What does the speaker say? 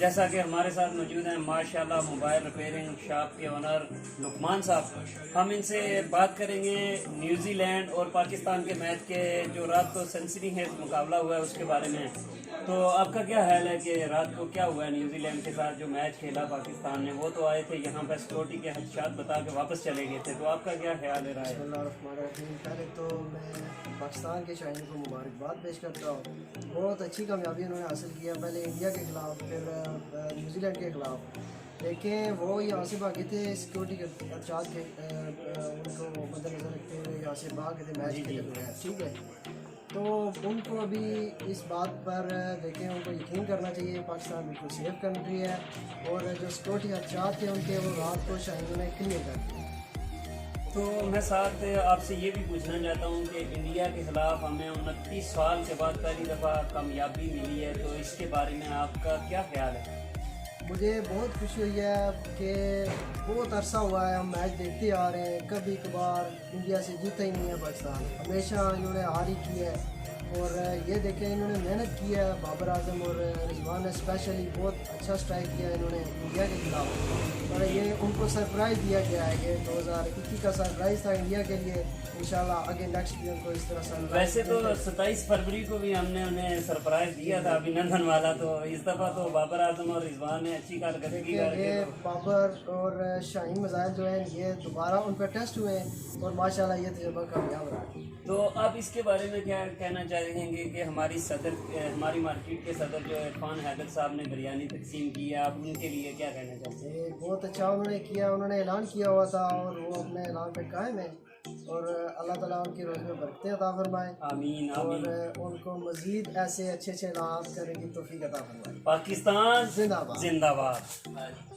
جیسا کہ ہمارے ساتھ موجود ہیں ماشاءاللہ موبائل ریپیئرنگ شاپ کے اونر لقمان صاحب. ہم ان سے بات کریں گے نیوزی لینڈ اور پاکستان کے میچ کے جو رات کو سنسنی خیز مقابلہ ہوا ہے اس کے بارے میں. تو آپ کا کیا خیال ہے کہ رات کو کیا ہوا ہے نیوزی لینڈ کے ساتھ جو میچ کھیلا پاکستان نے؟ وہ تو آئے تھے یہاں پہ سیکورٹی کے خدشات بتا کے واپس چلے گئے تھے. تو آپ کا کیا خیال ہے؟ رائے؟ بسم اللہ الرحمن الرحیم. پہلے تو میں پاکستان کے شائقین کو مبارکباد پیش کرتا ہوں. بہت اچھی کامیابی انہوں نے حاصل کیا، پہلے انڈیا کے خلاف پھر نیوزی لینڈ کے خلاف. لیکن وہ یہاں سے بھاگے تھے سیکورٹی کے خدشات کے ان کو مد نظر رکھتے ہوئے یہاں سے بھاگ گئے تھے میچ کے بغیر. ٹھیک ہے، تو ان کو ابھی اس بات پر دیکھیں ان کو یقین کرنا چاہیے پاکستان بالکل سیف کنٹری ہے، اور جو سیکورٹی خدشات تھے ان کے وہ رات کو شائقین نے کلیئر کر دیا. تو میں ساتھ آپ سے یہ بھی پوچھنا چاہتا ہوں کہ انڈیا کے خلاف ہمیں 29 سال کے بعد پہلی دفعہ کامیابی ملی ہے، تو اس کے بارے میں آپ کا کیا خیال ہے؟ مجھے بہت خوشی ہوئی ہے کہ بہت عرصہ ہوا ہے ہم میچ دیکھتے آ رہے ہیں، کبھی کبھار انڈیا سے جیتا ہی نہیں ہے پاکستان، ہمیشہ انہوں نے ہار ہی کی ہے. اور یہ دیکھیں انہوں نے محنت کی ہے، بابر اعظم اور رضوان نے اسپیشلی بہت اچھا سٹرائک کیا انہوں نے انڈیا کے خلاف. اور یہ ان کو سرپرائز دیا گیا ہے کہ 2021 کا سرپرائز تھا انڈیا کے لیے. انشاءاللہ آگے نیکسٹ بھی ان کو اس طرح سرپرائز. ویسے تو 27 فروری کو بھی ہم نے انہیں سرپرائز دیا تھا ابھینندن والا، تو اس دفعہ تو بابر اعظم اور رضوان نے اچھی کارکردگی کر کے یہ بابر اور شاہین مزاحل جو ہیں یہ دوبارہ ان پہ ٹیسٹ ہوئے ہیں اور ماشاءاللہ یہ تجربہ کامیاب رہا. تو آپ اس کے بارے میں کیا کہنا چاہیں گے کہ ہماری مارکیٹ کے صدر جو عرفان حیدر صاحب نے بریانی تقسیم کی ہے، آپ ان کے لیے کیا کہنا چاہتے ہیں؟ یہ بہت اچھا انہوں نے کیا، انہوں نے اعلان کیا ہوا تھا اور وہ اپنے اعلان پہ قائم ہیں، اور اللہ تعالیٰ ان کی روز میں برکتیں عطا فرمائے. آمین اور آمین. ان کو مزید ایسے اچھے اعلانات کرنے کی توفیق عطا فرمائے. پاکستان زندہ باد. زندہ باد.